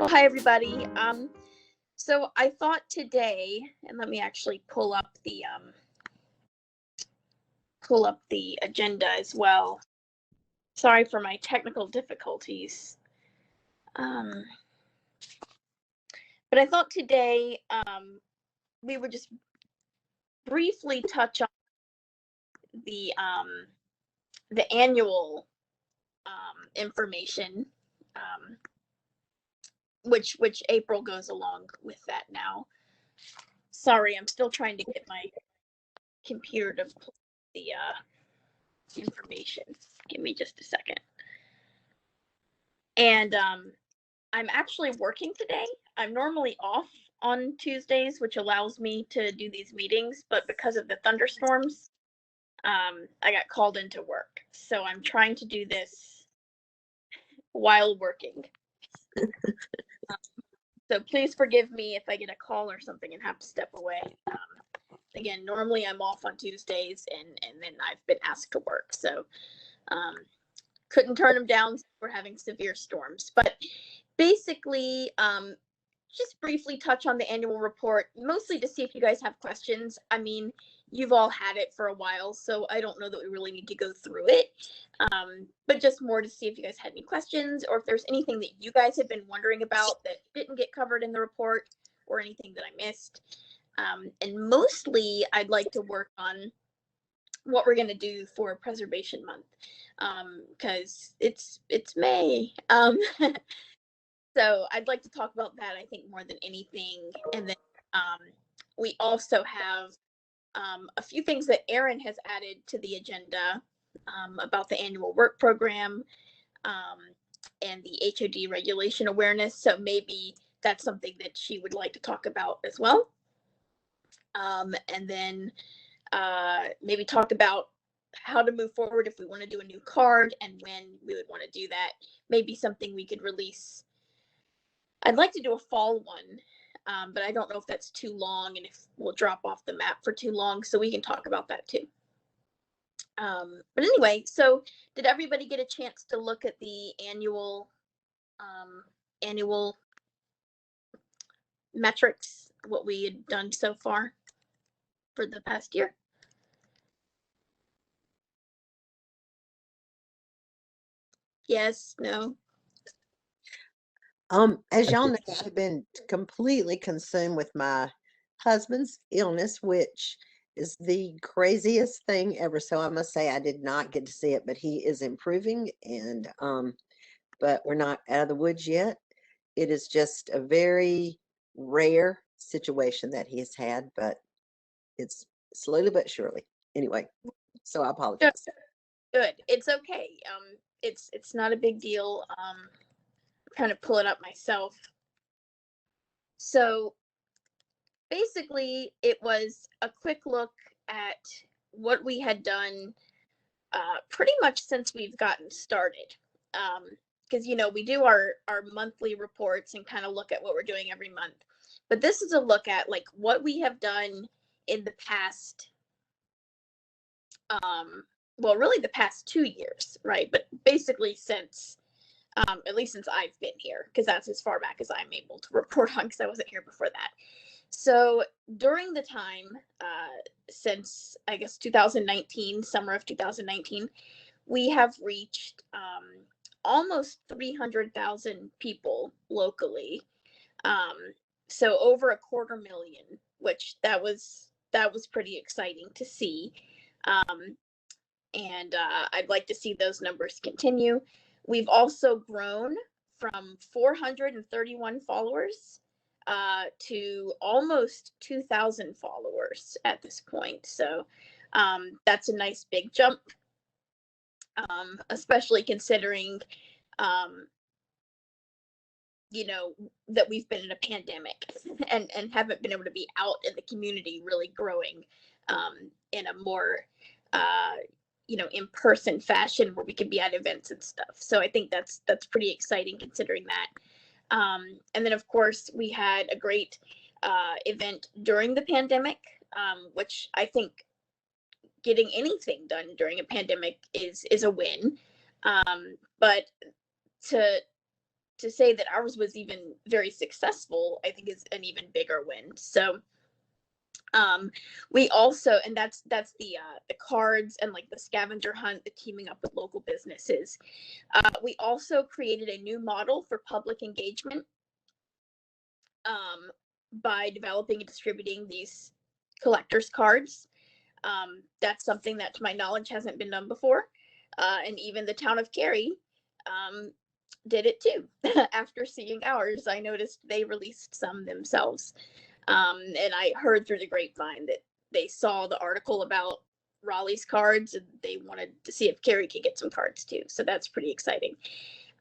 Well, hi everybody. So I thought today, and let me actually pull up the agenda as well. Sorry for my technical difficulties. But I thought today we would just briefly touch on the annual information, which April goes along with that now. Sorry, I'm still trying to get my computer to pull the information. Give me just a second. And I'm actually working today. I'm normally off on Tuesdays, which allows me to do these meetings, but because of the thunderstorms, I got called into work. So I'm trying to do this while working. So please forgive me if I get a call or something and have to step away. Again, normally I'm off on Tuesdays, and then I've been asked to work. So couldn't turn them down. We're having severe storms. But basically, just briefly touch on the annual report, mostly to see if you guys have questions. I mean, you've all had it for a while, so I don't know that we really need to go through it. But just more to see if you guys had any questions, or if there's anything that you guys have been wondering about that didn't get covered in the report, or anything that I missed. And mostly I'd like to work on what we're going to do for Preservation Month, because it's May. So I'd like to talk about that, I think, more than anything. And then we also have a few things that Erin has added to the agenda about the annual work program and the HOD regulation awareness. So maybe that's something that she would like to talk about as well. And then maybe talk about how to move forward if we want to do a new card and when we would want to do that. Maybe something we could release. I'd like to do a fall one, but I don't know if that's too long and if we'll drop off the map for too long, so we can talk about that too. But anyway, so did everybody get a chance to look at the annual metrics, what we had done so far for the past year? Yes, no? As y'all know, I've been completely consumed with my husband's illness, which is the craziest thing ever. So I must say I did not get to see it, but he is improving, and but we're not out of the woods yet. It is just a very rare situation that he has had, but it's slowly but surely. Anyway, so I apologize. Good. It's okay. It's not a big deal. Kind of pull it up myself. So basically, it was a quick look at what we had done pretty much since we've gotten started. Because, we do our monthly reports and kind of look at what we're doing every month. But this is a look at like what we have done in the past, well, really the past 2 years, right? But basically since, at least since I've been here, because that's as far back as I'm able to report on, because I wasn't here before that. So during the time since, I guess, 2019, summer of 2019, we have reached almost 300,000 people locally. So over 250,000, which that was pretty exciting to see. And I'd like to see those numbers continue. We've also grown from 431 followers to almost 2,000 followers at this point. So that's a nice big jump, especially considering, that we've been in a pandemic and haven't been able to be out in the community really growing in a more in-person fashion where we can be at events and stuff. So I think that's pretty exciting considering that. And then of course we had a great event during the pandemic, which I think getting anything done during a pandemic is a win. But to to say that ours was even very successful, I think is an even bigger win. So we also, and that's the cards and like the scavenger hunt, the teaming up with local businesses. We also created a new model for public engagement by developing and distributing these collector's cards. That's something that, to my knowledge, hasn't been done before. And even the town of Cary did it too. After seeing ours, I noticed they released some themselves. And I heard through the grapevine that they saw the article about Raleigh's cards and they wanted to see if Cary could get some cards too. So that's pretty exciting.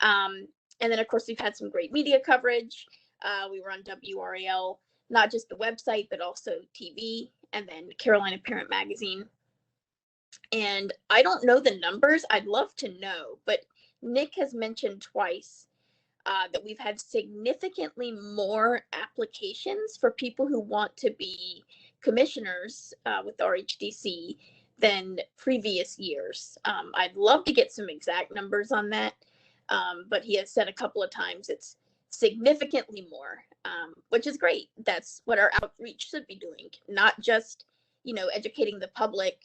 And then, of course, we've had some great media coverage. We were on WRAL, not just the website, but also TV, and then Carolina Parent Magazine. And I don't know the numbers. I'd love to know, but Nick has mentioned twice that we've had significantly more applications for people who want to be commissioners with RHDC than previous years. I'd love to get some exact numbers on that, but he has said a couple of times it's significantly more, which is great. That's what our outreach should be doing, not just, educating the public,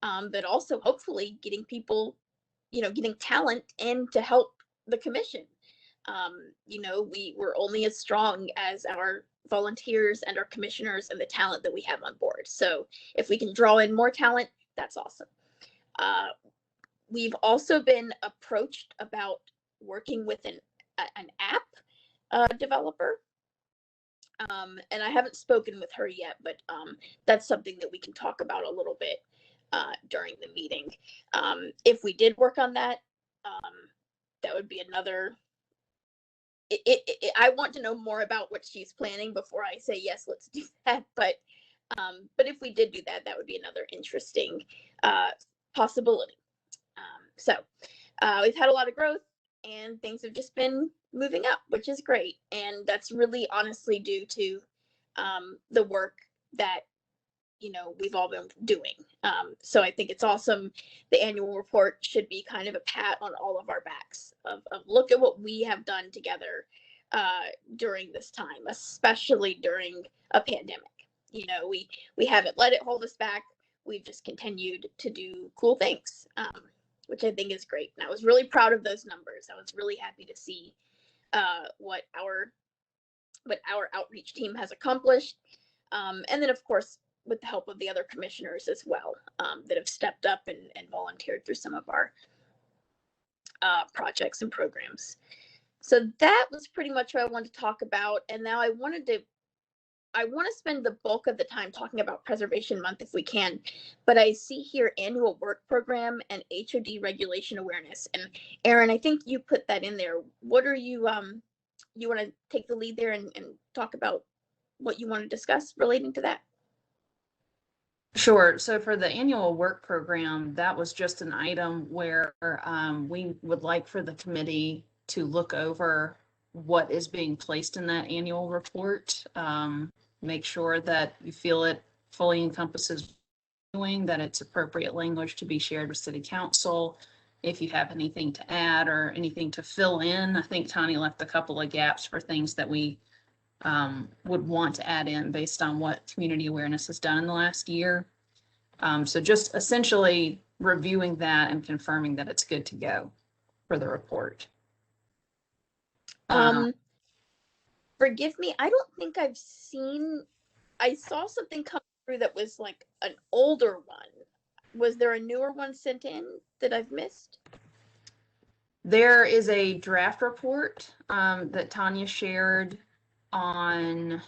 but also hopefully getting people, getting talent in to help the commission. We're only as strong as our volunteers and our commissioners and the talent that we have on board. So if we can draw in more talent, that's awesome. We've also been approached about working with an app developer. And I haven't spoken with her yet, but that's something that we can talk about a little bit during the meeting. If we did work on that, that would be another. I want to know more about what she's planning before I say yes, let's do that. But if we did do that, that would be another interesting possibility. So we've had a lot of growth, and things have just been moving up, which is great. And that's really honestly due to the work that we've all been doing. So I think it's awesome. The annual report should be kind of a pat on all of our backs of look at what we have done together during this time, especially during a pandemic. We haven't let it hold us back. We've just continued to do cool things, which I think is great. And I was really proud of those numbers. I was really happy to see what our outreach team has accomplished. And then, of course, with the help of the other commissioners as well, that have stepped up and volunteered through some of our projects and programs. So that was pretty much what I wanted to talk about. And now I want to spend the bulk of the time talking about Preservation Month if we can. But I see here annual work program and HOD regulation awareness. And Erin, I think you put that in there. What are you want to take the lead there and talk about what you want to discuss relating to that? Sure. So for the annual work program, that was just an item where we would like for the committee to look over what is being placed in that annual report. Make sure that you feel it fully encompasses doing, that it's appropriate language to be shared with City Council. If you have anything to add or anything to fill in, I think Tanya left a couple of gaps for things that we would want to add in based on what community awareness has done in the last year. So just essentially reviewing that and confirming that it's good to go for the report. Forgive me, I don't think I saw something come through that was like an older one. Was there a newer one sent in that I've missed? There is a draft report that Tanya shared on,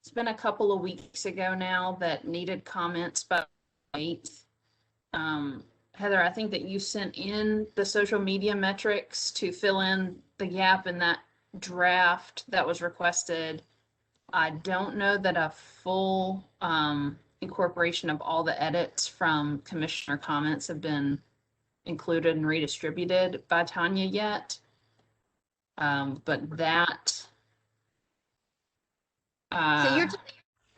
it's been a couple of weeks ago now, that needed comments by 8th. Heather, I think that you sent in the social media metrics to fill in the gap in that draft that was requested. I don't know that a full incorporation of all the edits from commissioner comments have been included and redistributed by Tanya yet. But that. So you're talking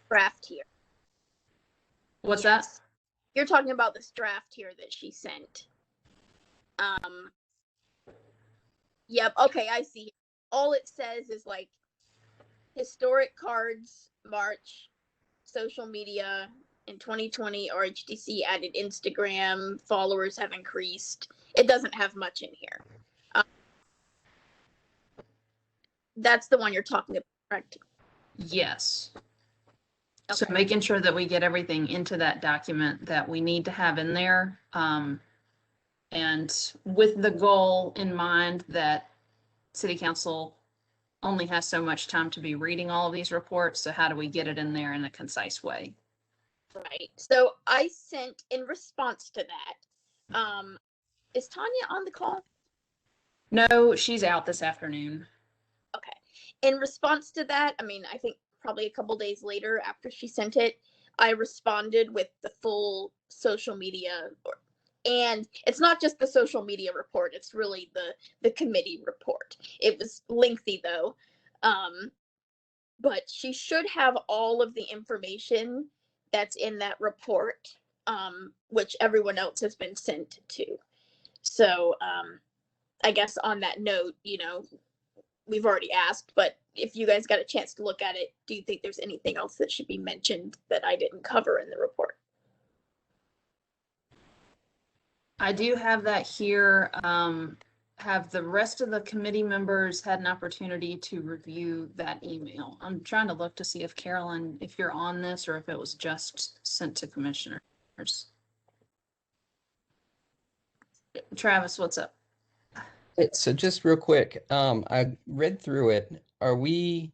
draft here. What's that? You're talking about this draft here that she sent. Yep. Okay, I see. all it says is like historic cards, March, social media in 2020, RHDC added Instagram, followers have increased. It doesn't have much in here. That's the one you're talking about, correct? Yes. So Okay. making sure that we get everything into that document that we need to have in there. And with the goal in mind that City Council only has so much time to be reading all of these reports. So how do we get it in there in a concise way? Right. So I sent in response to that. Is Tanya on the call? No, she's out this afternoon. Okay. In response to that, I mean, I think probably a couple days later after she sent it, I responded with the full social media, and it's not just the social media report, it's really the committee report. It was lengthy though. But she should have all of the information that's in that report, which everyone else has been sent to. So I guess on that note, you know, we've already asked, but if you guys got a chance to look at it, do you think there's anything else that should be mentioned that I didn't cover in the report? I do have that here. Have the rest of the committee members had an opportunity to review that email? I'm trying to look to see if Carolyn, if you're on this or if it was just sent to commissioners. Travis, what's up? So just real quick, I read through it. Do we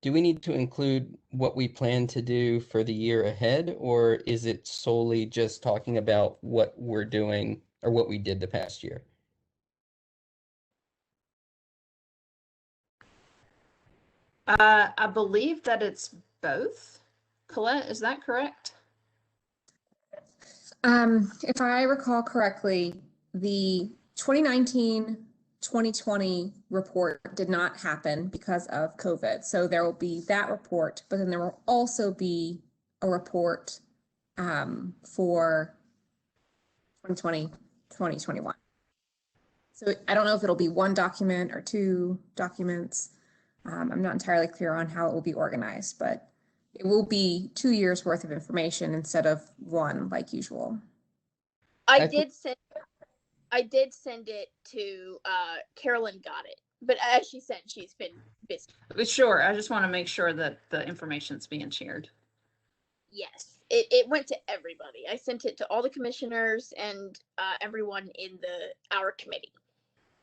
need to include what we plan to do for the year ahead, or is it solely just talking about what we're doing or what we did the past year? I believe that it's both. Colette, is that correct? If I recall correctly, the 2019-2020 report did not happen because of COVID. So there will be that report, but then there will also be a report for 2020, 2021. So I don't know if it'll be one document or two documents. I'm not entirely clear on how it will be organized, but it will be 2 years worth of information instead of one like usual. I did send it to Carolyn got it. But as she said, she's been busy. Sure. I just want to make sure that the information's being shared. Yes. It went to everybody. I sent it to all the commissioners and everyone in our committee.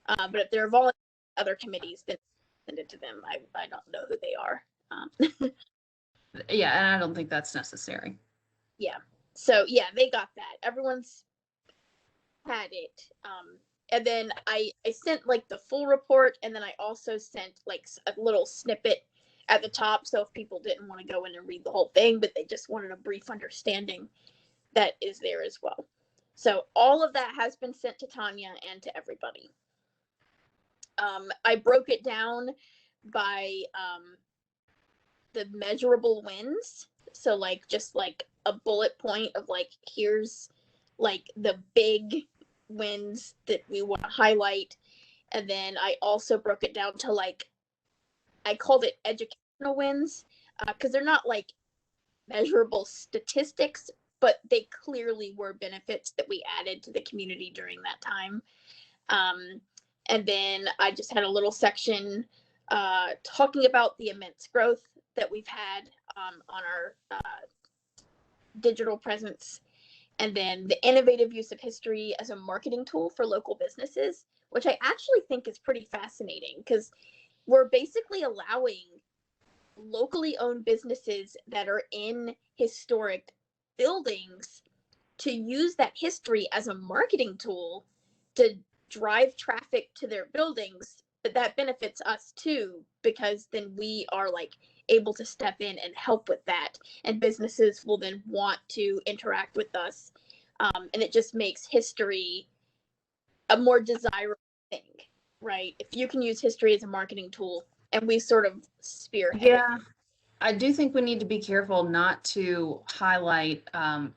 But if there are other committees, then send it to them. I don't know who they are. Yeah, and I don't think that's necessary. Yeah. So yeah, they got that. Everyone's had it. And then I sent like the full report, and then I also sent like a little snippet at the top. So if people didn't want to go in and read the whole thing, but they just wanted a brief understanding, that is there as well. So all of that has been sent to Tanya and to everybody. I broke it down by the measurable wins. So like just like a bullet point of like, here's like the big wins that we want to highlight. And then I also broke it down to like, I called it educational wins, because they're not like measurable statistics, but they clearly were benefits that we added to the community during that time. And then I just had a little section talking about the immense growth that we've had on our digital presence, and then the innovative use of history as a marketing tool for local businesses, which I actually think is pretty fascinating because we're basically allowing locally owned businesses that are in historic buildings to use that history as a marketing tool to drive traffic to their buildings. But that benefits us too, because then we are like able to step in and help with that, and businesses will then want to interact with us, and it just makes history a more desirable thing, right? If you can use history as a marketing tool, and we sort of spearhead it. Yeah, I do think we need to be careful not to highlight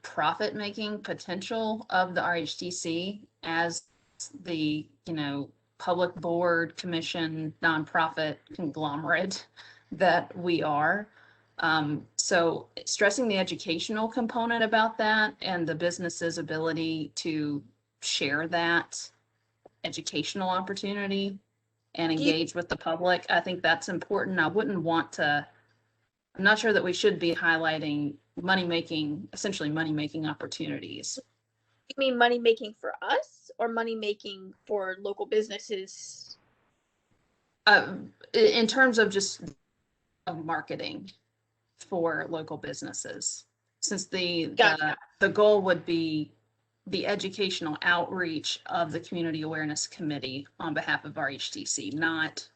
profit-making potential of the RHDC as the, public board, commission, nonprofit conglomerate that we are. So stressing the educational component about that and the business's ability to share that educational opportunity and Do you, engage with the public, I think that's important. I wouldn't want to, I'm not sure that we should be highlighting essentially money-making opportunities. you mean money making for us or money making for local businesses? In terms of just marketing for local businesses, since Gotcha. the goal would be the educational outreach of the Community Awareness Committee on behalf of our HTC, not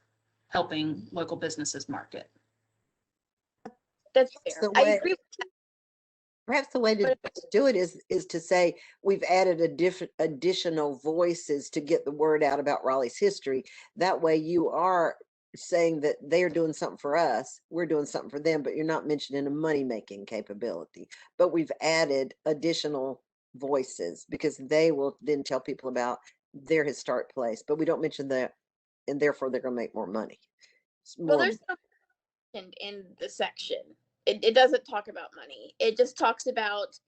helping local businesses market. That's That's fair. the I way. agree. Perhaps the way to do it is to say we've added additional voices to get the word out about Raleigh's history. That way you are saying that they are doing something for us, we're doing something for them, but you're not mentioning a money-making capability. But we've added additional voices because they will then tell people about their historic place, but we don't mention that, and therefore they're going to make more money. It's Well, more. there's no mention in the section. It doesn't talk about money. It just talks about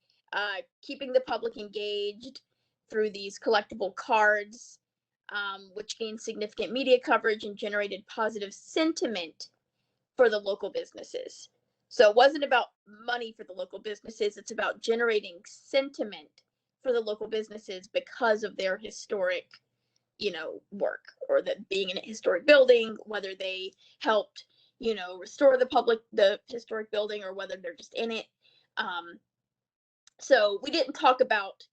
keeping the public engaged through these collectible cards, which gained significant media coverage and generated positive sentiment for the local businesses. So it wasn't about money for the local businesses. It's about generating sentiment for the local businesses because of their historic, work, or that being in a historic building, whether they helped, restore the historic building, or whether they're just in it. So we didn't talk about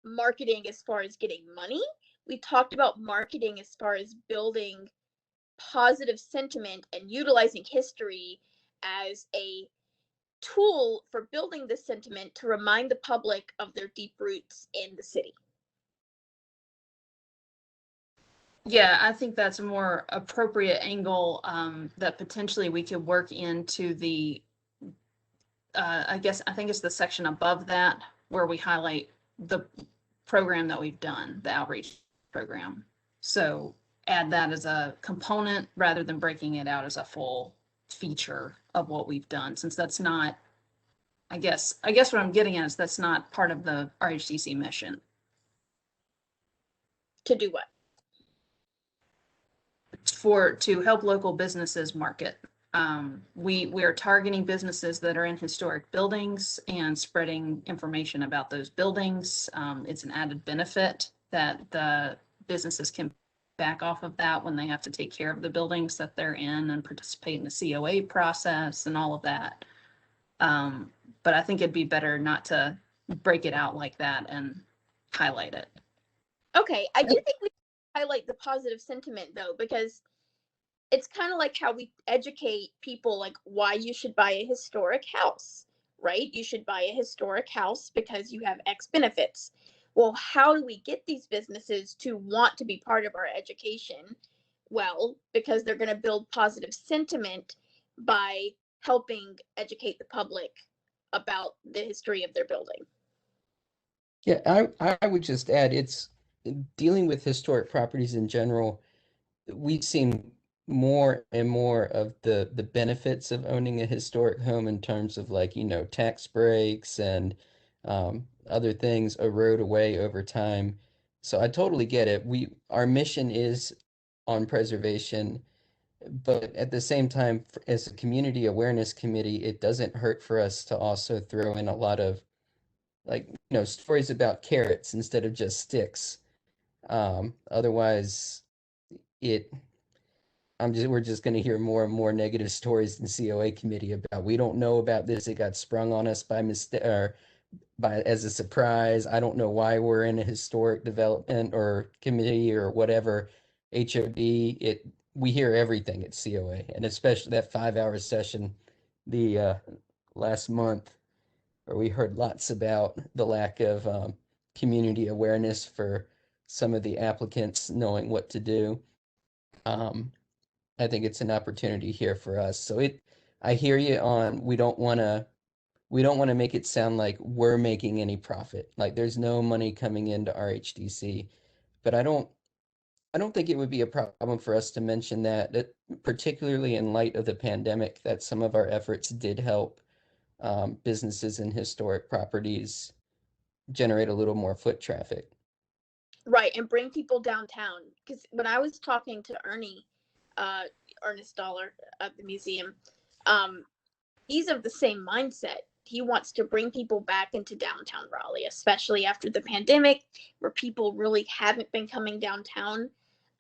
marketing as far as getting money. We talked about marketing as far as building positive sentiment and utilizing history as a tool for building this sentiment to remind the public of their deep roots in the city. Yeah, I think that's a more appropriate angle that potentially we could work into the, I think it's the section above that where we highlight the program that we've done, the outreach program. So add that as a component rather than breaking it out as a full feature of what we've done, since that's not, I guess what I'm getting at is that's not part of the RHDC mission. To do what? To help local businesses market. We are targeting businesses that are in historic buildings and spreading information about those buildings. It's an added benefit that the businesses can back off of that when they have to take care of the buildings that they're in and participate in the COA process and all of that. But I think it'd be better not to break it out like that and highlight it. Okay, I do think we highlight the positive sentiment though, because it's kind of like how we educate people like why you should buy a historic house, right? You should buy a historic house because you have X benefits. Well, how do we get these businesses to want to be part of our education? Well, because they're going to build positive sentiment by helping educate the public about the history of their building. Yeah, I would just add it's dealing with historic properties in general. We've seen more and more of the benefits of owning a historic home in terms of like, tax breaks and other things erode away over time. So I totally get it. Our mission is on preservation, but at the same time, as a community awareness committee, it doesn't hurt for us to also throw in a lot of like, stories about carrots instead of just sticks. Otherwise, it we're just going to hear more and more negative stories in COA committee about we don't know about this. It got sprung on us by mistake or by as a surprise. I don't know why we're in a historic development or committee or whatever. HOD. We hear everything at COA, and especially that 5-hour session the last month where we heard lots about the lack of community awareness for some of the applicants knowing what to do. I think it's an opportunity here for us. So I hear you on we don't want to make it sound like we're making any profit. Like there's no money coming into RHDC. But I don't think it would be a problem for us to mention that particularly in light of the pandemic, that some of our efforts did help businesses and historic properties generate a little more foot traffic. Right, and bring people downtown. Because when I was talking to uh, Ernest Dollar at the museum, um, he's of the same mindset. He wants to bring people back into downtown Raleigh, especially after the pandemic, where people really haven't been coming downtown.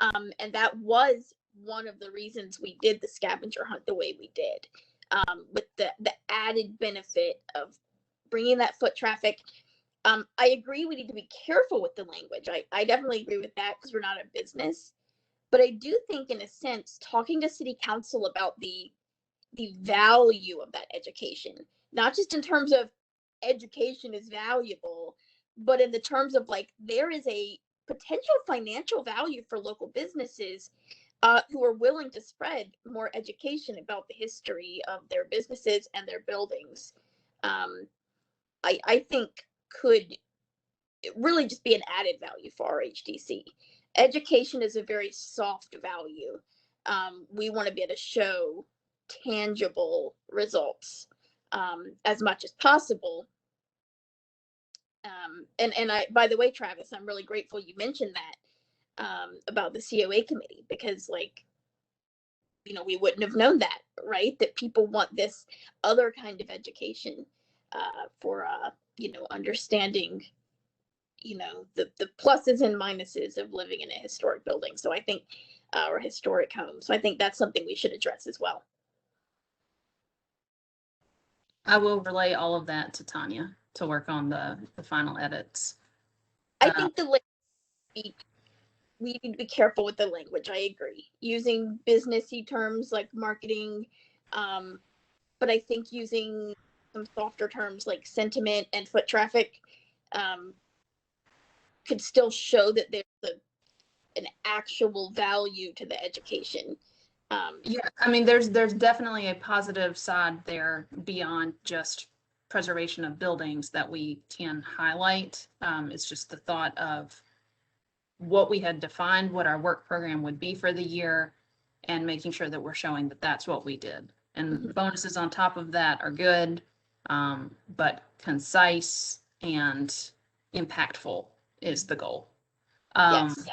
And that was one of the reasons we did the scavenger hunt the way we did, with the added benefit of bringing that foot traffic. I agree we need to be careful with the language. I definitely agree with that because we're not a business. But I do think, in a sense, talking to city council about the value of that education, not just in terms of education is valuable, but in the terms of like there is a potential financial value for local businesses who are willing to spread more education about the history of their businesses and their buildings. Um, I think could really just be an added value for our HDC. Education is a very soft value. We want to be able to show tangible results as much as possible. And I, by the way, Travis, I'm really grateful you mentioned that about the COA committee, because like, we wouldn't have known that, right? That people want this other kind of education for understanding the pluses and minuses of living in a historic building. So I think or historic home. So I think that's something we should address as well. I will relay all of that to Tanya to work on the final edits. I think we need to be careful with the language. I agree. Using businessy terms like marketing, but I think using some softer terms like sentiment and foot traffic could still show that there's an actual value to the education. Yeah, I mean, there's definitely a positive side there beyond just preservation of buildings that we can highlight. It's just the thought of what we had defined, what our work program would be for the year, and making sure that we're showing that that's what we did. And bonuses on top of that are good, but concise and impactful is the goal. Yes.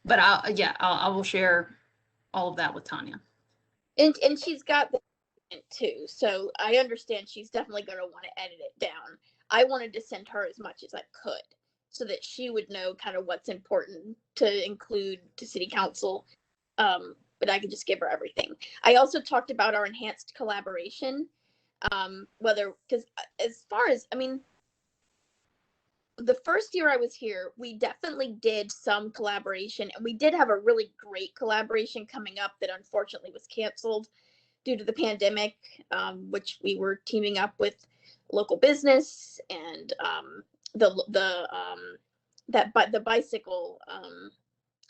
But I will share all of that with Tanya. And she's got the too, so I understand she's definitely going to want to edit it down. I wanted to send her as much as I could so that she would know kind of what's important to include to city council, but I could just give her everything. I also talked about our enhanced collaboration, whether, because as far as, I mean, the first year I was here, we definitely did some collaboration, and we did have a really great collaboration coming up that unfortunately was canceled due to the pandemic, which we were teaming up with local business and the bicycle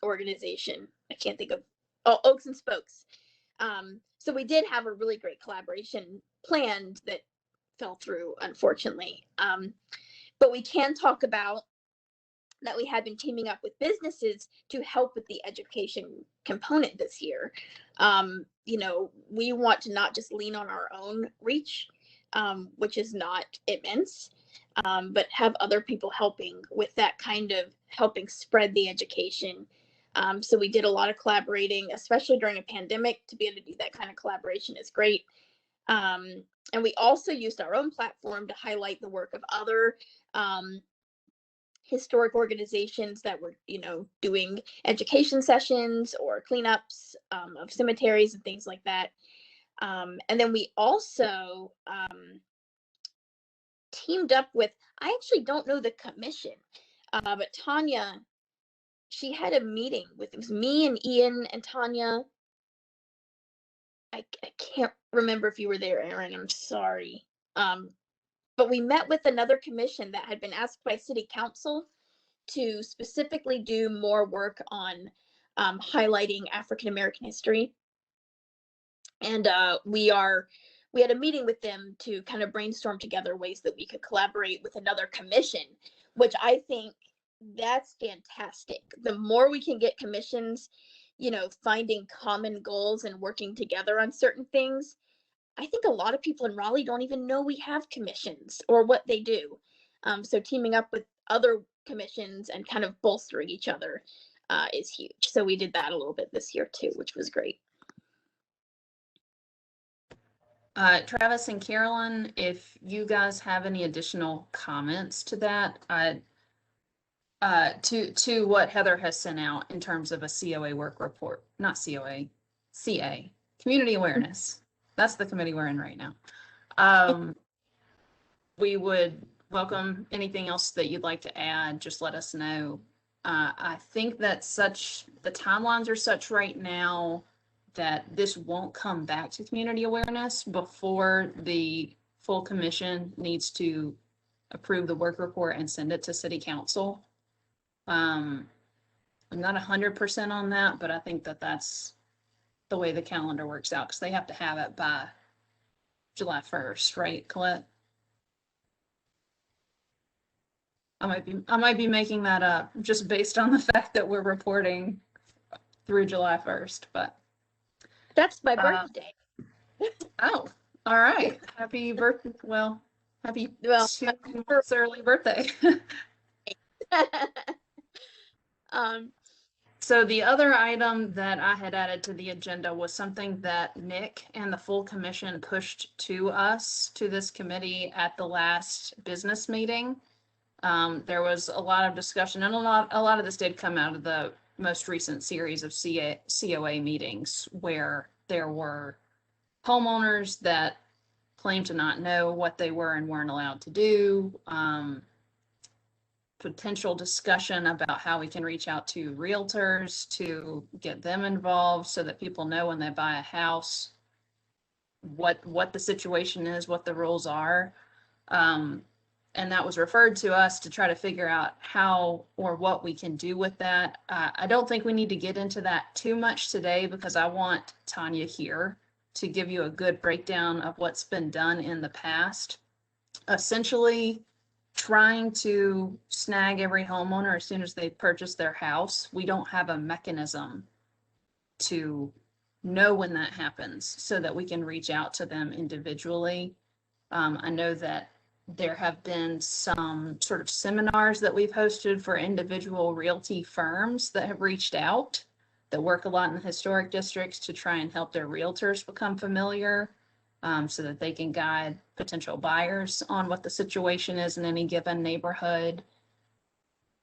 organization. I can't think of Oaks and Spokes. So we did have a really great collaboration planned that fell through, unfortunately. But we can talk about that we had been teaming up with businesses to help with the education component this year. We want to not just lean on our own reach, which is not immense, but have other people helping with that kind of helping spread the education. So we did a lot of collaborating, especially during a pandemic. To be able to do that kind of collaboration is great. And we also used our own platform to highlight the work of other historic organizations that were, doing education sessions or cleanups of cemeteries and things like that. And then we also teamed up with, I actually don't know the commission, but Tanya, she had a meeting with, it was me and Ian and Tanya. I can't remember if you were there, Aaron. I'm sorry. But we met with another commission that had been asked by city council to specifically do more work on highlighting African American history. And we had a meeting with them to kind of brainstorm together ways that we could collaborate with another commission, which I think That's fantastic. The more we can get commissions, finding common goals and working together on certain things. I think a lot of people in Raleigh don't even know we have commissions or what they do. So teaming up with other commissions and kind of bolstering each other is huge. So we did that a little bit this year too, which was great. Travis and Carolyn, if you guys have any additional comments to that, to what Heather has sent out in terms of a COA work report, not COA, CA, community awareness. That's the committee we're in right now. We would welcome anything else that you'd like to add. Just let us know. I think that the timelines are such right now that this won't come back to community awareness before the full commission needs to approve the work report and send it to city council. I'm not 100% on that, but I think that that's the way the calendar works out because they have to have it by July 1st, right, Colette? I might be making that up just based on the fact that we're reporting through July 1st, but that's my birthday. Oh, all right. Happy birthday. Well, happy 2 months early birthday. So the other item that I had added to the agenda was something that Nick and the full commission pushed to us, to this committee at the last business meeting. There was a lot of discussion, and a lot of this did come out of the most recent series of COA meetings where there were homeowners that claimed to not know what they were and weren't allowed to do. Potential discussion about how we can reach out to realtors to get them involved so that people know when they buy a house what the situation is, what the rules are. And that was referred to us to try to figure out how or what we can do with that. I don't think we need to get into that too much today because I want Tanya here to give you a good breakdown of what's been done in the past. Essentially, trying to snag every homeowner as soon as they purchase their house. We don't have a mechanism to know when that happens so that we can reach out to them individually. I know that there have been some sort of seminars that we've hosted for individual realty firms that have reached out that work a lot in the historic districts to try and help their realtors become familiar so that they can guide potential buyers on what the situation is in any given neighborhood.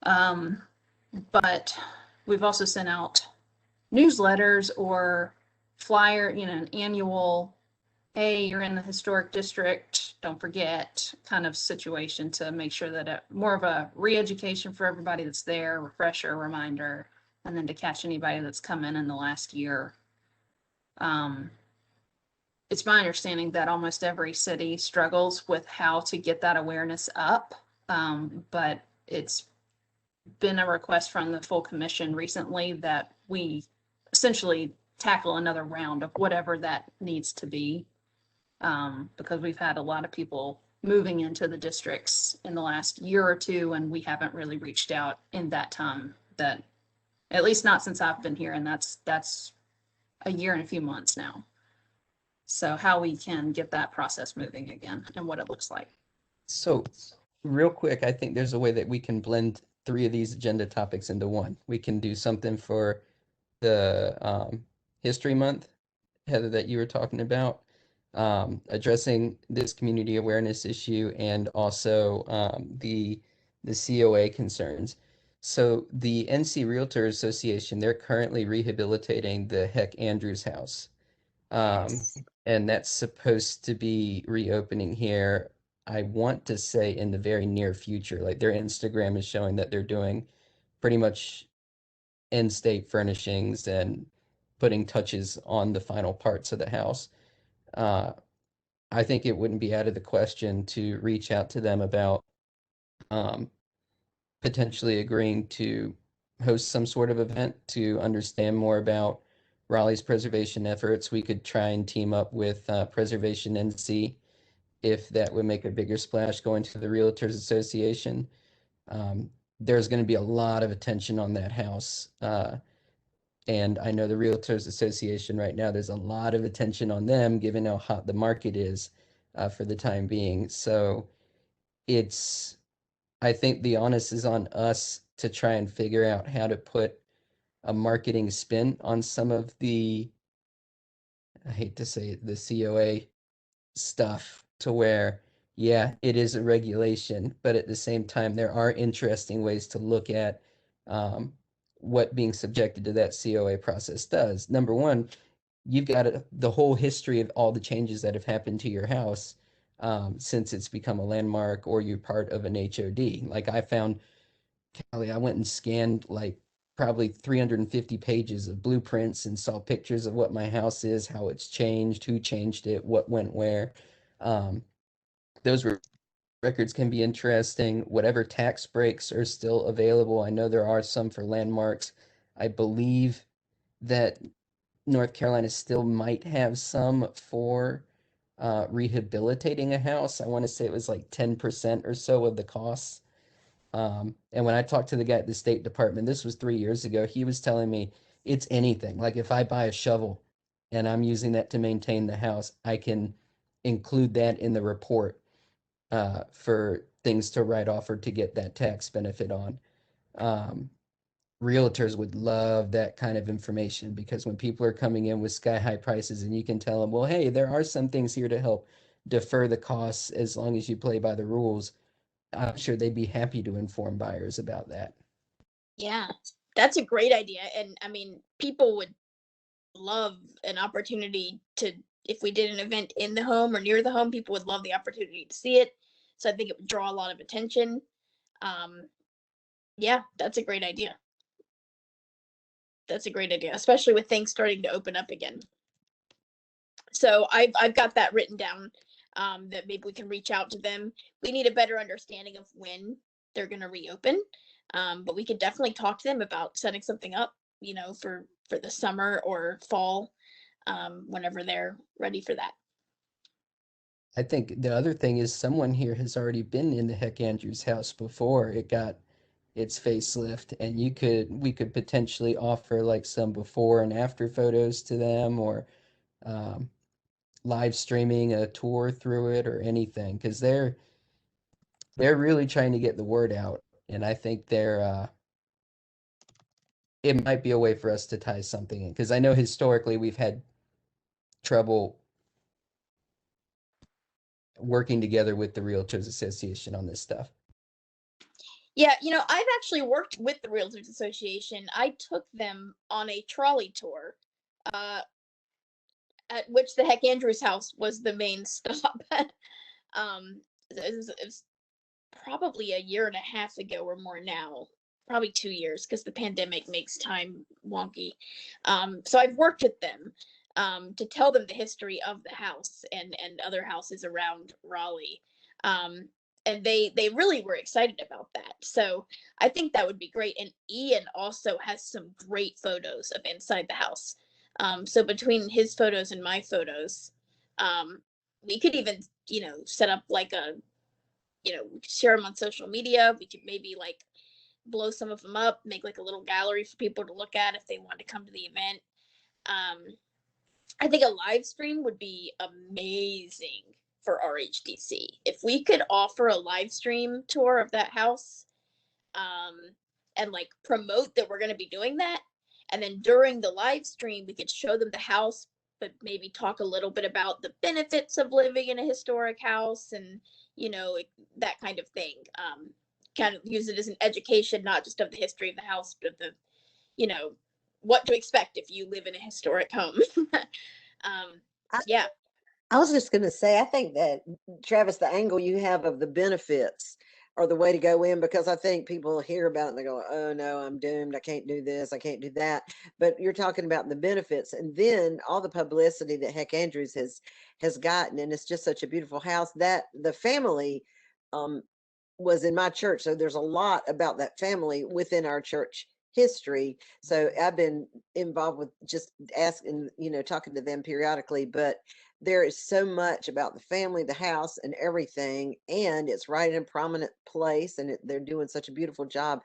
But we've also sent out newsletters or flyer, an annual, hey, you're in the historic district, don't forget, kind of situation to make sure that more of a re-education for everybody that's there, refresher, reminder, and then to catch anybody that's come in the last year. It's my understanding that almost every city struggles with how to get that awareness up, but it's been a request from the full commission recently that we essentially tackle another round of whatever that needs to be, because we've had a lot of people moving into the districts in the last year or two, and we haven't really reached out in that time, that at least not since I've been here, and that's a year and a few months now. So how we can get that process moving again and what it looks like. So real quick, I think there's a way that we can blend 3 of these agenda topics into one. We can do something for the History Month, Heather, that you were talking about, addressing this community awareness issue and also the COA concerns. So the NC Realtor Association, they're currently rehabilitating the Heck Andrews house. And that's supposed to be reopening here, I want to say in the very near future. Like their Instagram is showing that they're doing pretty much end state furnishings and putting touches on the final parts of the house. I think it wouldn't be out of the question to reach out to them about potentially agreeing to host some sort of event to understand more about Raleigh's preservation efforts. We could try and team up with Preservation NC if that would make a bigger splash going to the Realtors Association. there's going to be a lot of attention on that house. And I know the Realtors Association right now, there's a lot of attention on them given how hot the market is for the time being. So it's, I think the onus is on us to try and figure out how to put a marketing spin on some of the, I hate to say it, the COA stuff to where, yeah, it is a regulation, but at the same time, there are interesting ways to look at um, what being subjected to that COA process does. Number one, you've got the whole history of all the changes that have happened to your house since it's become a landmark or you're part of an HOD. Like I found, Callie, I went and scanned like probably 350 pages of blueprints and saw pictures of what my house is, how it's changed, who changed it, what went where. Um, those records can be interesting. Whatever tax breaks are still available. I know there are some for landmarks. I believe that North Carolina still might have some for rehabilitating a house. I want to say it was like 10% or so of the costs. And when I talked to the guy at the State Department, this was 3 years ago, he was telling me it's anything. Like if I buy a shovel and I'm using that to maintain the house, I can include that in the report for things to write off or to get that tax benefit on. Um, Realtors would love that kind of information because when people are coming in with sky high prices and you can tell them, well, hey, there are some things here to help defer the costs as long as you play by the rules. I'm sure they'd be happy to inform buyers about that. Yeah, that's a great idea. And I mean, people would love an opportunity to, if we did an event in the home or near the home, people would love the opportunity to see it. So I think it would draw a lot of attention. Um, yeah, that's a great idea. That's a great idea, especially with things starting to open up again. So I've got that written down, that maybe we can reach out to them. We need a better understanding of when they're going to reopen, but we could definitely talk to them about setting something up, you know, for the summer or fall, whenever they're ready for that. I think the other thing is someone here has already been in the Heck Andrews house before it got its facelift, and we could potentially offer like some before and after photos to them, or um, live streaming a tour through it or anything, because they're really trying to get the word out, and I think it might be a way for us to tie something in, because I know historically we've had trouble working together with the Realtors Association on this stuff. Yeah, you know, I've actually worked with the Realtors Association. I took them on a trolley tour, uh, at which the Heck Andrews house was the main stop. It was probably a year and a half ago or more now, probably 2 years, because the pandemic makes time wonky. So I've worked with them, to tell them the history of the house and other houses around Raleigh. Um, and they really were excited about that. So I think that would be great. And Ian also has some great photos of inside the house. So between his photos and my photos, we could even, you know, set up like a, you know, we could share them on social media. We could maybe like blow some of them up, make like a little gallery for people to look at if they want to come to the event. Um, I think a live stream would be amazing for RHDC. If we could offer a live stream tour of that house, um, and like promote that we're going to be doing that. And then during the live stream, we could show them the house, but maybe talk a little bit about the benefits of living in a historic house and, you know, that kind of thing. Kind of use it as an education, not just of the history of the house, but of the, you know, what to expect if you live in a historic home. um, I, yeah. I was just going to say, I think that, Travis, the angle you have of the benefits are the way to go in, because I think people hear about it and they go, oh no, I'm doomed. I can't do this. I can't do that. But you're talking about the benefits, and then all the publicity that Heck Andrews has gotten. And it's just such a beautiful house that the family was in my church. So there's a lot about that family within our church history. So I've been involved with just asking, talking to them periodically, but there is so much about the family, the house, and everything, and it's right in a prominent place, and they're doing such a beautiful job.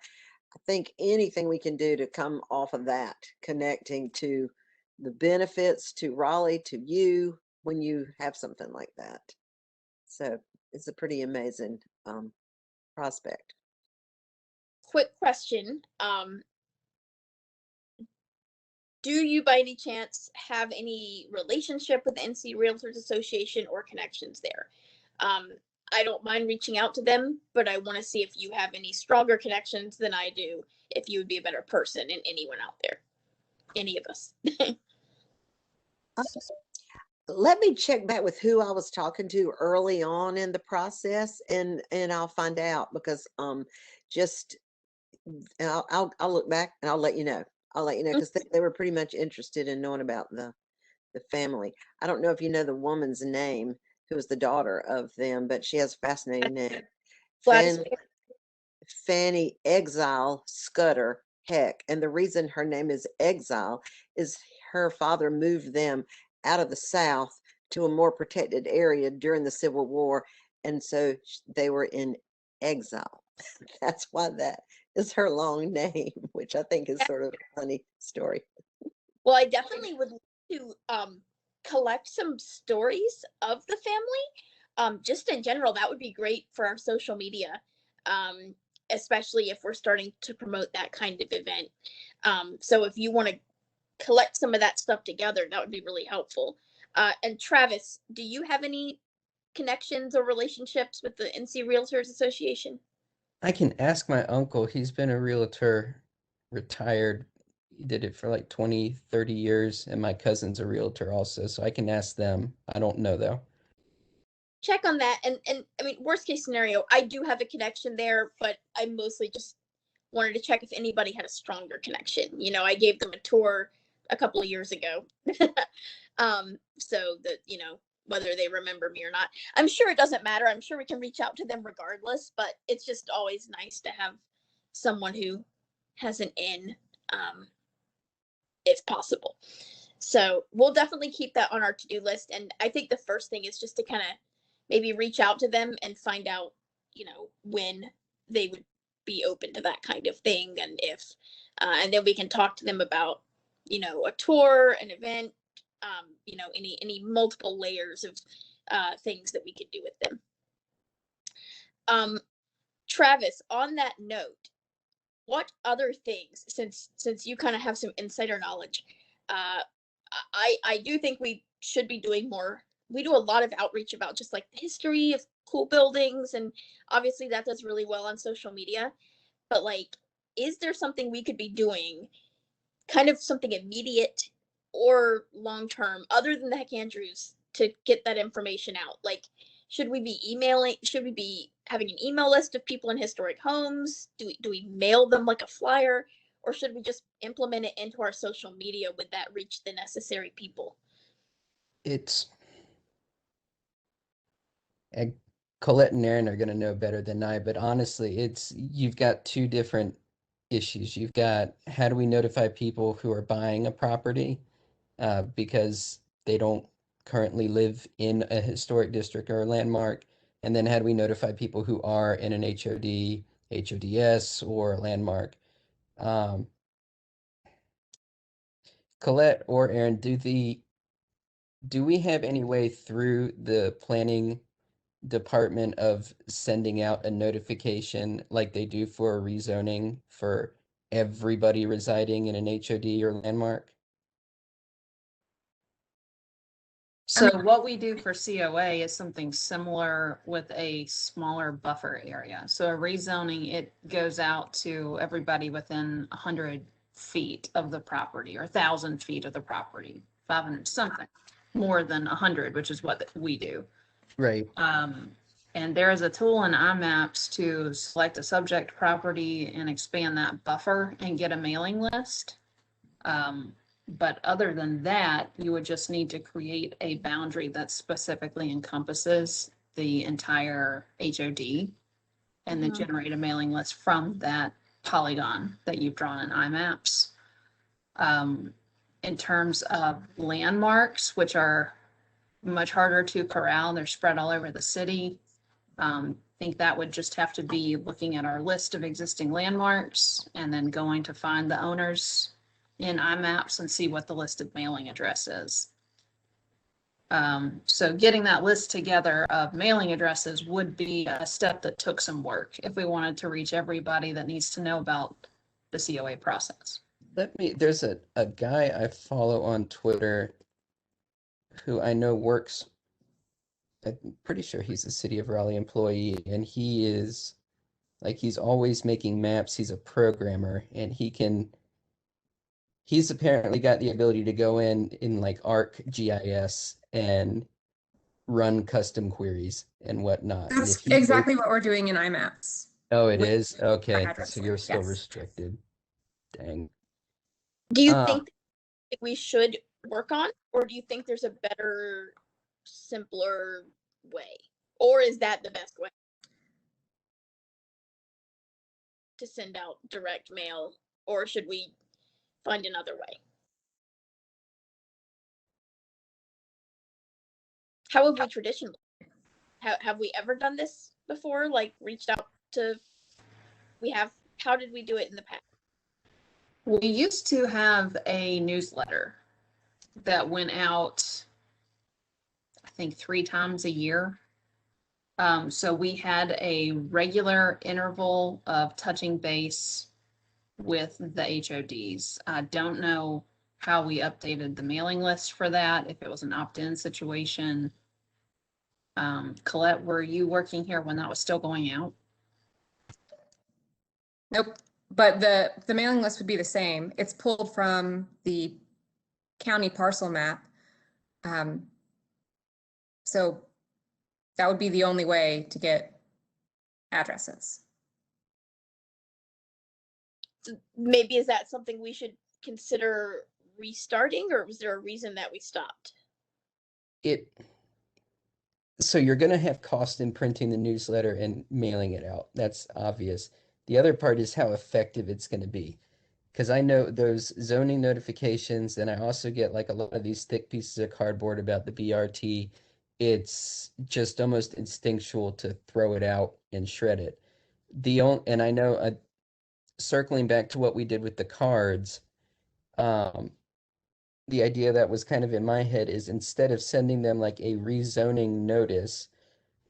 I think anything we can do to come off of that, connecting to the benefits to Raleigh, to you, when you have something like that. So it's a pretty amazing prospect. Quick question. Do you by any chance have any relationship with the NC Realtors Association or connections there? I don't mind reaching out to them, but I want to see if you have any stronger connections than I do, if you would be a better person than anyone out there, any of us. Let me check back with who I was talking to early on in the process, and I'll find out, because just I'll look back and I'll let you know. I'll let you know, because they were pretty much interested in knowing about the family. I don't know if you know the woman's name, who was the daughter of them, but she has a fascinating name. Gladys. Fanny Exile Scudder Heck. And the reason her name is Exile is her father moved them out of the South to a more protected area during the Civil War. And so they were in exile. That's why that is her long name, which I think is sort of a funny story. Well, I definitely would like to collect some stories of the family. Just in general, that would be great for our social media, especially if we're starting to promote that kind of event. So if you want to collect some of that stuff together, that would be really helpful. And Travis, do you have any connections or relationships with the NC Realtors Association? I can ask my uncle. He's been a realtor, retired. He did it for like 20, 30 years. And my cousin's a realtor also. So I can ask them. I don't know though. Check on that. And I mean, worst case scenario, I do have a connection there, but I mostly just wanted to check if anybody had a stronger connection. I gave them a tour a couple of years ago. So that, whether they remember me or not, I'm sure it doesn't matter. I'm sure we can reach out to them regardless, but it's just always nice to have someone who has an in, if possible. So we'll definitely keep that on our to-do list. And I think the first thing is just to kind of maybe reach out to them and find out, when they would be open to that kind of thing, and if, and then we can talk to them about, a tour, an event, any multiple layers of things that we could do with them. Travis, on that note, what other things, since you kind of have some insider knowledge, I do think we should be doing more. We do a lot of outreach about just like the history of cool buildings, and obviously that does really well on social media. But like, is there something we could be doing, kind of something immediate or long term, other than the Heck Andrews, to get that information out? Like, should we be emailing? Should we be having an email list of people in historic homes? Do we mail them like a flyer? Or should we just implement it into our social media? Would that reach the necessary people? It's and Colette and Aaron are going to know better than I, but honestly, you've got two different issues. You've got, how do we notify people who are buying a property because they don't currently live in a historic district or a landmark? And then how do we notify people who are in an HOD, HODS, or a landmark? Colette or Aaron, do we have any way through the planning department of sending out a notification like they do for a rezoning for everybody residing in an HOD or landmark? So what we do for COA is something similar with a smaller buffer area. So a rezoning, it goes out to everybody within 100 feet of the property, or 1,000 feet of the property, 500 something, more than 100, which is what we do. Right. And there is a tool in iMaps to select a subject property and expand that buffer and get a mailing list. But other than that, you would just need to create a boundary that specifically encompasses the entire HOD, and then generate a mailing list from that polygon that you've drawn in IMAPs. In terms of landmarks, which are much harder to corral, they're spread all over the city. I think that would just have to be looking at our list of existing landmarks and then going to find the owners in IMAPs and see what the listed mailing address is. So getting that list together of mailing addresses would be a step that took some work if we wanted to reach everybody that needs to know about the COA process. There's a guy I follow on Twitter who I know works, I'm pretty sure he's a City of Raleigh employee, and he is like, he's always making maps. He's a programmer, and he's apparently got the ability to go in like ArcGIS and run custom queries and whatnot. And That's if he exactly what we're doing in IMAPs. Oh, it with is? Okay, so addressing, you're still yes. restricted. Dang. Do you Uh, think that we should work on, or do you think there's a better, simpler way? Or is that the best way to send out direct mail, or should we find another way? How have we traditionally, have we ever done this before? Like reached out to, how did we do it in the past? We used to have a newsletter that went out, I think 3 times a year. So we had a regular interval of touching base with the HODs. I don't know how we updated the mailing list for that, if it was an opt-in situation. Colette, were you working here when that was still going out? Nope, but the mailing list would be the same. It's pulled from the county parcel map. So that would be the only way to get addresses. Maybe is that something we should consider restarting, or was there a reason that we stopped? So you're going to have cost in printing the newsletter and mailing it out. That's obvious. The other part is how effective it's going to be. Because I know those zoning notifications, and I also get like a lot of these thick pieces of cardboard about the BRT. It's just almost instinctual to throw it out and shred it. And I know, circling back to what we did with the cards, the idea that was kind of in my head is, instead of sending them like a rezoning notice,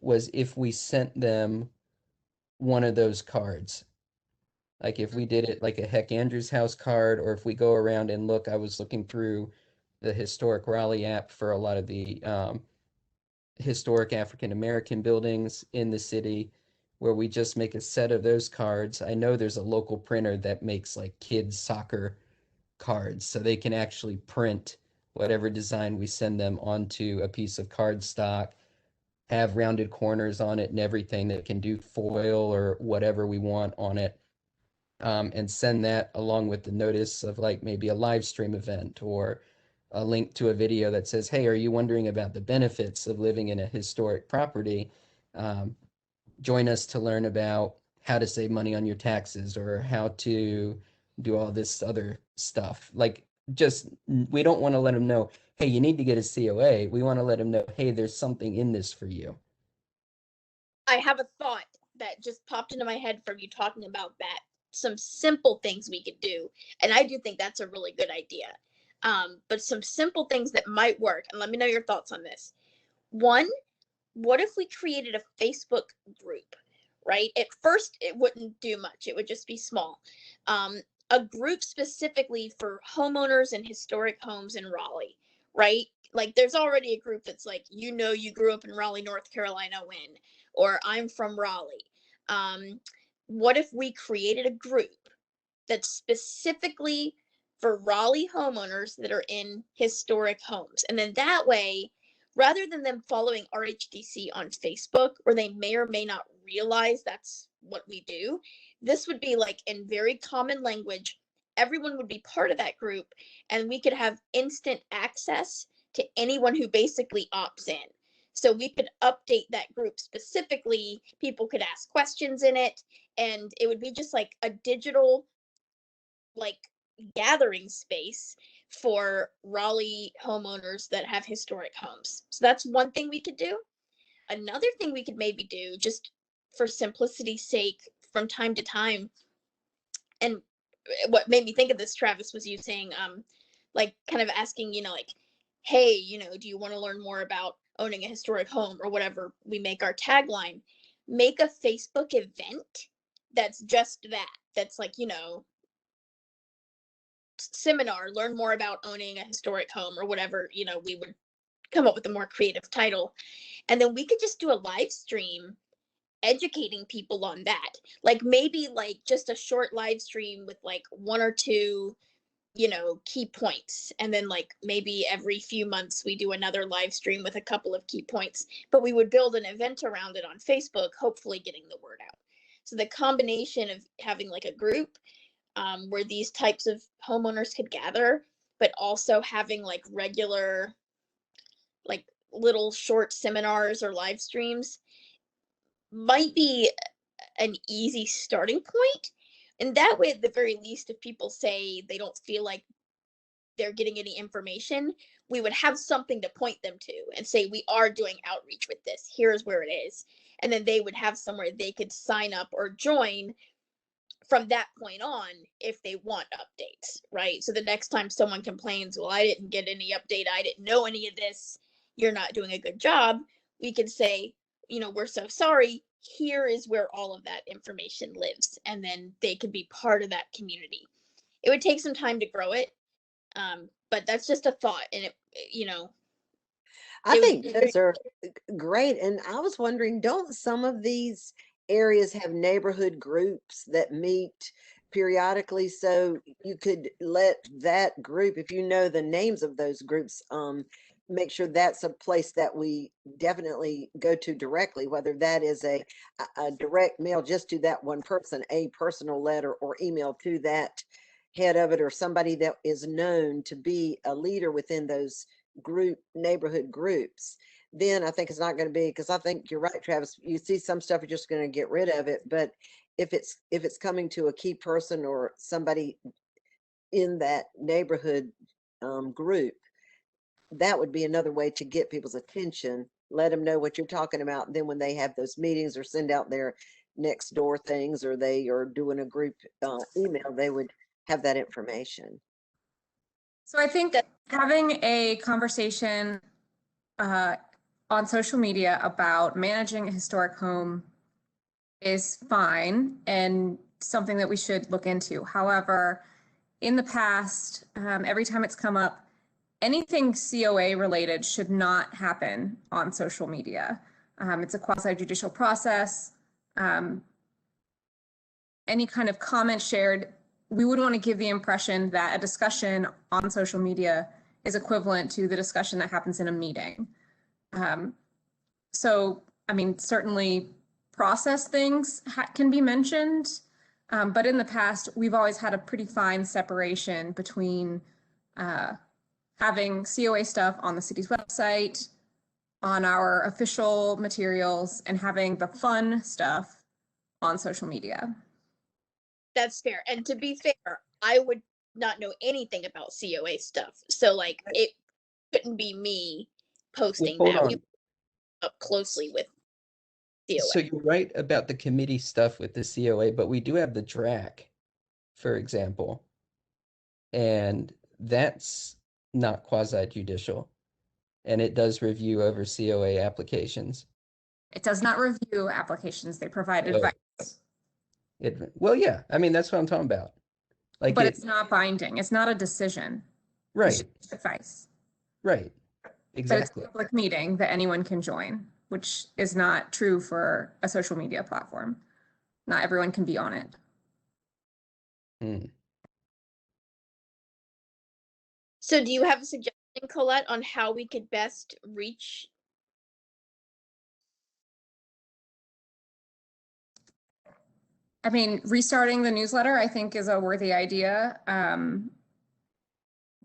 was if we sent them one of those cards. Like if we did it like a Heck Andrews House card, or if we go around and look, I was looking through the Historic Raleigh app for a lot of the historic African American buildings in the city, where we just make a set of those cards. I know there's a local printer that makes like kids soccer cards, so they can actually print whatever design we send them onto a piece of cardstock, have rounded corners on it and everything, that can do foil or whatever we want on it, and send that along with the notice of like maybe a live stream event, or a link to a video that says, hey, are you wondering about the benefits of living in a historic property? Join us to learn about how to save money on your taxes, or how to do all this other stuff. Like, just, we don't want to let them know, hey, you need to get a COA. We want to let them know, hey, there's something in this for you. I have a thought that just popped into my head from you talking about that. Some simple things we could do, and I do think that's a really good idea. But some simple things that might work, and let me know your thoughts on this. One, what if we created a Facebook group, right? At first, it wouldn't do much. It would just be small. A group specifically for homeowners and historic homes in Raleigh, right? Like there's already a group that's like, you grew up in Raleigh, North Carolina when, or I'm from Raleigh. What if we created a group that's specifically for Raleigh homeowners that are in historic homes? And then that way, rather than them following RHDC on Facebook, where they may or may not realize that's what we do, this would be like in very common language. Everyone would be part of that group, and we could have instant access to anyone who basically opts in. So we could update that group specifically. People could ask questions in it, And it would be just like a digital like gathering space for Raleigh homeowners that have historic homes. So that's one thing we could do. Another thing we could maybe do, just for simplicity's sake, from time to time, and what made me think of this, Travis, was you saying, like kind of asking, like, hey, do you want to learn more about owning a historic home or whatever we make our tagline? Make a Facebook event that's just that. That's like, seminar, learn more about owning a historic home or whatever, we would come up with a more creative title. And then we could just do a live stream educating people on that. Like maybe like just a short live stream with like one or two, key points. And then like maybe every few months we do another live stream with a couple of key points, but we would build an event around it on Facebook, hopefully getting the word out. So the combination of having like a group where these types of homeowners could gather, but also having like regular, like little short seminars or live streams might be an easy starting point. And that way, at the very least, if people say they don't feel like they're getting any information, we would have something to point them to and say, we are doing outreach with this. Here's where it is. And then they would have somewhere they could sign up or join from that point on if they want updates, right? So the next time someone complains, well, I didn't get any update, I didn't know any of this, you're not doing a good job, we could say, we're so sorry, here is where all of that information lives, and then they could be part of that community. It would take some time to grow it, but that's just a thought. And I it think would, those are great. And I was wondering, don't some of these areas have neighborhood groups that meet periodically? So you could let that group, if you know the names of those groups, make sure that's a place that we definitely go to directly, whether that is a direct mail just to that one person, a personal letter or email to that head of it, or somebody that is known to be a leader within those neighborhood groups. Then I think it's not going to be, because I think you're right, Travis, you see some stuff, you're just going to get rid of it. But if it's coming to a key person or somebody in that neighborhood group, that would be another way to get people's attention. Let them know what you're talking about. And then when they have those meetings or send out their next door things, or they are doing a group email, they would have that information. So I think having a conversation on social media about managing a historic home is fine and something that we should look into. However, in the past, every time it's come up, anything COA related should not happen on social media. It's a quasi-judicial process. Any kind of comment shared, we wouldn't want to give the impression that a discussion on social media is equivalent to the discussion that happens in a meeting. So, I mean, certainly process things can be mentioned, but in the past, we've always had a pretty fine separation between having COA stuff on the city's website, on our official materials, and having the fun stuff on social media. that's fair. And to be fair, I would not know anything about COA stuff. So like it couldn't be me posting Hold that. on. We work up closely with COA. So you're right about the committee stuff with the COA, but we do have the DRAC, for example, and that's not quasi-judicial, and it does review over COA applications. It does not review applications, they provide Oh. advice. Well, yeah, I mean, that's what I'm talking about. Like But it's not binding, it's not a decision. right, It's advice. right, But exactly. it's a public meeting that anyone can join, which is not true for a social media platform. Not everyone can be on it. Hmm. So do you have a suggestion, Colette, on how we could best reach? I mean, restarting the newsletter, I think, is a worthy idea.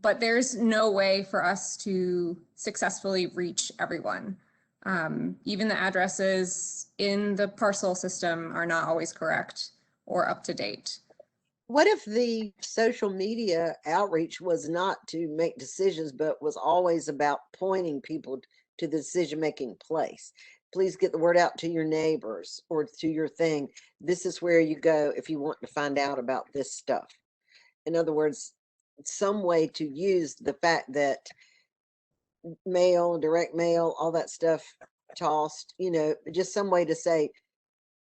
But there's no way for us to successfully reach everyone. Even the addresses in the parcel system are not always correct. or up to date. What if the social media outreach was not to make decisions, but was always about pointing people to the decision-making place? Please get the word out to your neighbors or to your thing. This is where you go if you want to find out about this stuff. In other words, some way to use the fact that mail, direct mail, all that stuff tossed, just some way to say,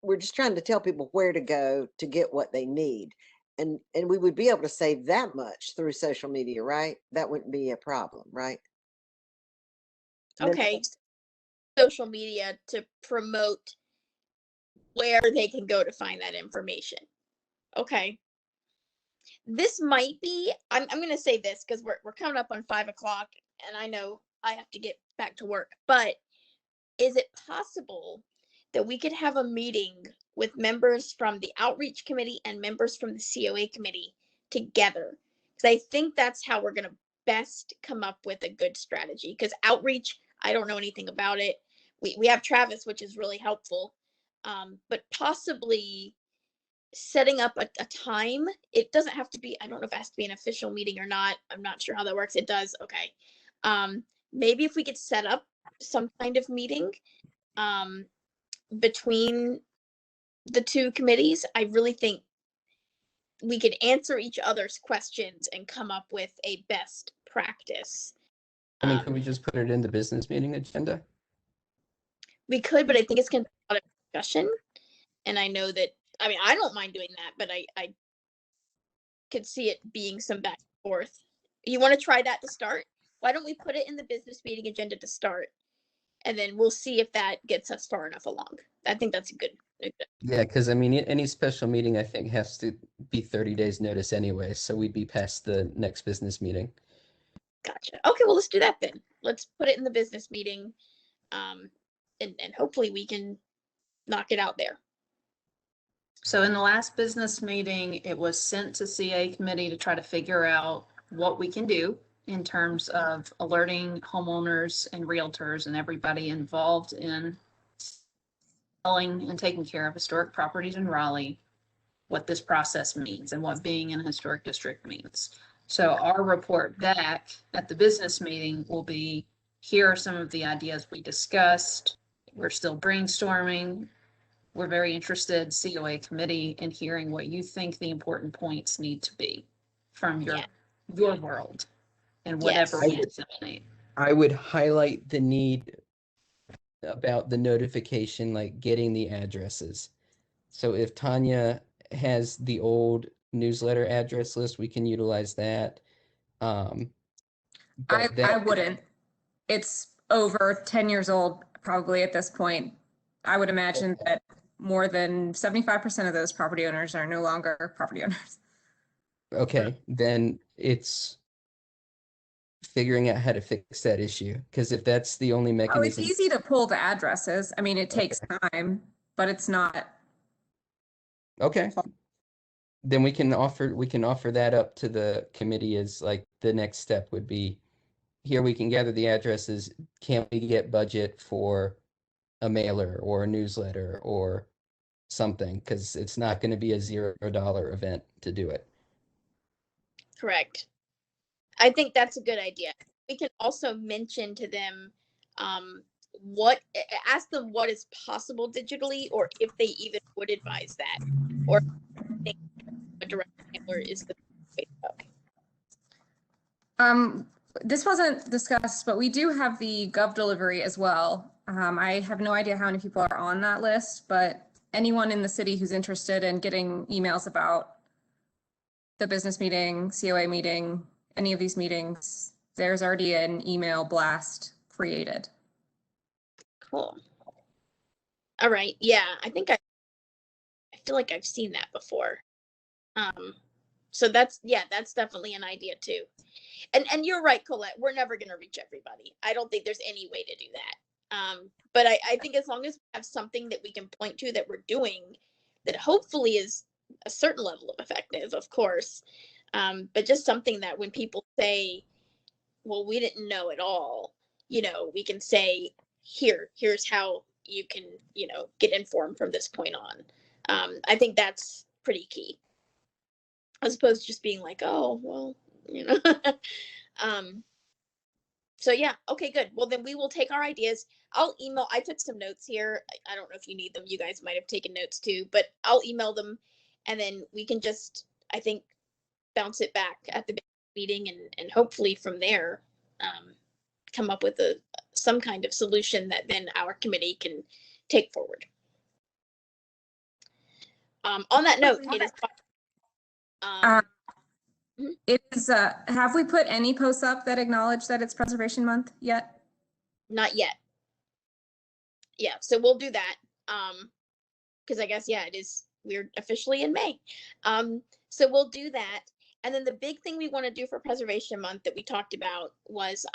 we're just trying to tell people where to go to get what they need. And we would be able to say that much through social media, right? That wouldn't be a problem, right? And then Okay. Social media to promote where they can go to find that information. Okay. This might be, I'm going to say this because we're coming up on 5 o'clock and I know I have to get back to work, but is it possible that we could have a meeting with members from the outreach committee and members from the COA committee together? Because I think that's how we're going to best come up with a good strategy. Because outreach, I don't know anything about it. We have Travis, which is really helpful, but possibly setting up a time. It doesn't have to be, I don't know if it has to be an official meeting or not. I'm not sure how that works. It does. Okay. Maybe if we could set up some kind of meeting between the two committees, I really think we could answer each other's questions and come up with a best practice. I mean, could we just put it in the business meeting agenda? We could, but I think it's going to be a lot of discussion. And I know that, I mean, I don't mind doing that, but I could see it being some back and forth. You want to try that to start? Why don't we put it in the business meeting agenda to start? And then we'll see if that gets us far enough along. I think that's a good. Yeah, because I mean, any special meeting I think has to be 30 days notice anyway, so we'd be past the next business meeting. Gotcha. Okay, well, let's do that then. Let's put it in the business meeting, and hopefully we can knock it out there. So in the last business meeting, it was sent to CA committee to try to figure out what we can do in terms of alerting homeowners and realtors and everybody involved in selling and taking care of historic properties in Raleigh, what this process means and what being in a historic district means. So our report back at the business meeting will be, here are some of the ideas we discussed. We're still brainstorming. We're very interested, COA committee, in hearing what you think the important points need to be from your world and whatever Yes. we disseminate. I would highlight the need about the notification, like getting the addresses. So if Tanya has the old newsletter address list, we can utilize that. I But wouldn't. It's over 10 years old, probably at this point. I would imagine that more than 75% of those property owners are no longer property owners. okay, then it's figuring out how to fix that issue. Because if that's the only Oh, it's mechanism, easy to pull the addresses. I mean, it takes time, but it's not. okay, then we can offer that up to the committee as like the next step would be, here we can gather the addresses. Can we get budget for a mailer or a newsletter or something? Because it's not going to be a $0 event to do it. Correct. I think that's a good idea. We can also mention to them ask them what is possible digitally, or if they even would advise that, or think a direct mailer is the way to go. This wasn't discussed, but we do have the Gov delivery as well. I have no idea how many people are on that list, but anyone in the city who's interested in getting emails about the business meeting, COA meeting, any of these meetings, there's already an email blast created. Cool. All right. Yeah, I feel like I've seen that before. So that's definitely an idea too. And you're right, Colette. We're never going to reach everybody. I don't think there's any way to do that. But I think as long as we have something that we can point to that we're doing, that hopefully is a certain level of effective, of course. But just something that when people say, well, we didn't know at all, we can say, here's how you can, get informed from this point on. I think that's pretty key, as opposed to just being like, oh, well, you know. So yeah, okay, good. Well, then we will take our ideas. I'll email. I took some notes here. I don't know if you need them. You guys might have taken notes too, but I'll email them, and then we can just, I think, bounce it back at the meeting, and hopefully from there, come up with some kind of solution that then our committee can take forward. On that note, it is. It is, have we put any posts up that acknowledge that it's Preservation Month yet? Not yet. Yeah, so we'll do that. Because I guess, yeah, we're officially in May. So we'll do that. And then the big thing we want to do for Preservation Month that we talked about was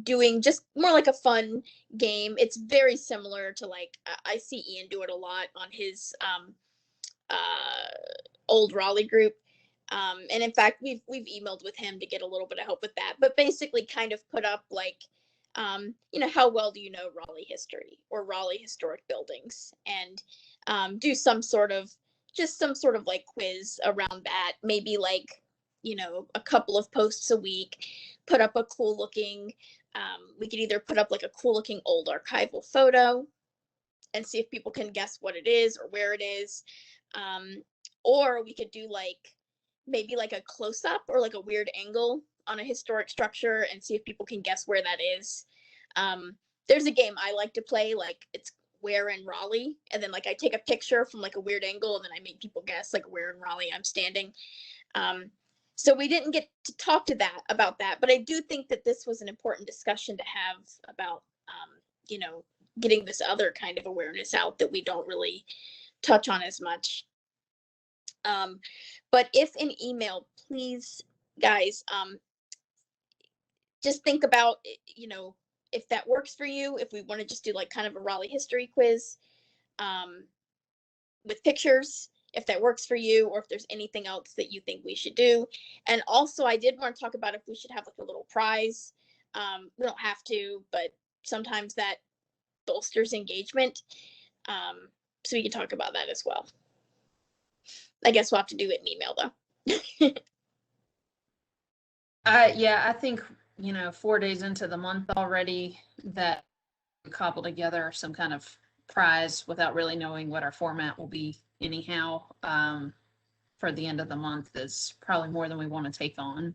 doing just more like a fun game. It's very similar to, like, I see Ian do it a lot on his old Raleigh group. And in fact, we've emailed with him to get a little bit of help with that, but basically kind of put up like, how well do you know Raleigh history or Raleigh historic buildings, and do some sort of like quiz around that. Maybe like, a couple of posts a week, put up a cool looking, we could either put up like a cool looking old archival photo and see if people can guess what it is or where it is. Or we could do like maybe like a close up or like a weird angle on a historic structure and see if people can guess where that is. There's a game I like to play, like it's where in Raleigh, and then like I take a picture from like a weird angle and then I make people guess like where in Raleigh I'm standing. So we didn't get to talk about that, but I do think that this was an important discussion to have about, getting this other kind of awareness out that we don't really touch on as much. But if an email, please, guys, just think about, if that works for you, if we want to just do like kind of a Raleigh history quiz with pictures, if that works for you, or if there's anything else that you think we should do. And also, I did want to talk about if we should have like a little prize. We don't have to, but sometimes that bolsters engagement. So we can talk about that as well. I guess we'll have to do it in email though. Yeah, I think, 4 days into the month already, that we cobble together some kind of prize without really knowing what our format will be anyhow, for the end of the month is probably more than we want to take on.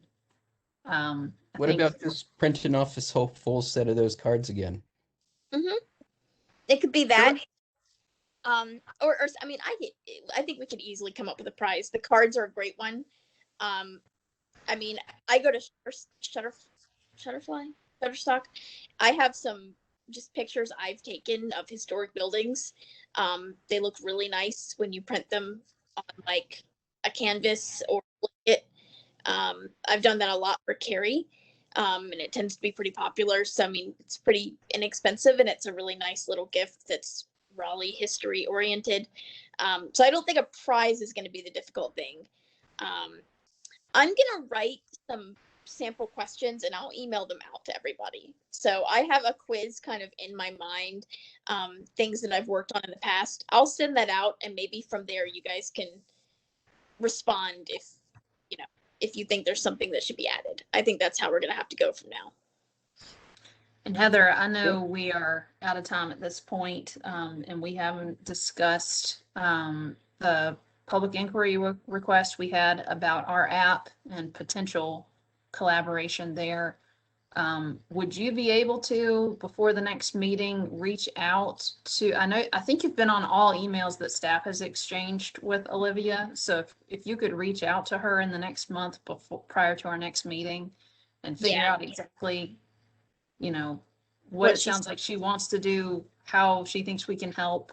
What about just printing off this whole full set of those cards again? It could be that. Or I mean, I think we could easily come up with a prize. The cards are a great one. I mean, I go to Shutterstock. I have some just pictures I've taken of historic buildings. They look really nice when you print them on like a canvas or it. I've done that a lot for Carrie, and it tends to be pretty popular. So I mean, it's pretty inexpensive, and it's a really nice little gift that's Raleigh history oriented. So I don't think a prize is going to be the difficult thing. I'm going to write some sample questions and I'll email them out to everybody. So I have a quiz kind of in my mind, things that I've worked on in the past. I'll send that out, and maybe from there you guys can respond if you think there's something that should be added. I think that's how we're going to have to go from now. And Heather, I know we are out of time at this point, and we haven't discussed the public inquiry request we had about our app and potential collaboration there. Would you be able to, before the next meeting, reach out to, I think you've been on all emails that staff has exchanged with Olivia. So if you could reach out to her in the next month prior to our next meeting and figure out exactly, what it sounds like she wants to do, how she thinks we can help.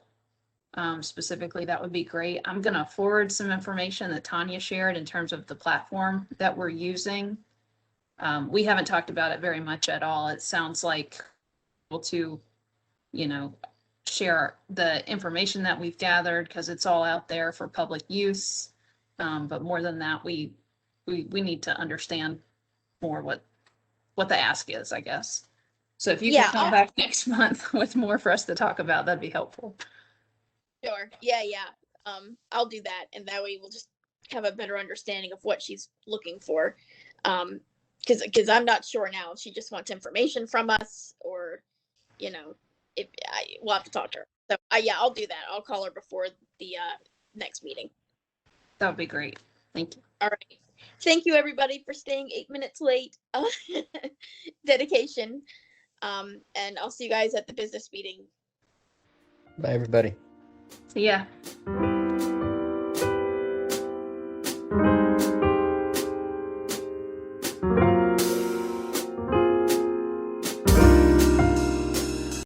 Specifically, that would be great. I'm going to forward some information that Tanya shared in terms of the platform that we're using. We haven't talked about it very much at all. It sounds like able to, share the information that we've gathered because it's all out there for public use. But more than that, we need to understand more what the ask is, I guess. So if you can come back next month with more for us to talk about, that'd be helpful. Sure. Yeah. I'll do that, and that way we'll just have a better understanding of what she's looking for. Because I'm not sure now if she just wants information from us, or if we'll have to talk to her. So yeah, I'll do that. I'll call her before the next meeting. That would be great. Thank you. All right. Thank you, everybody, for staying 8 minutes late. Dedication. And I'll see you guys at the business meeting. Bye, everybody. See ya.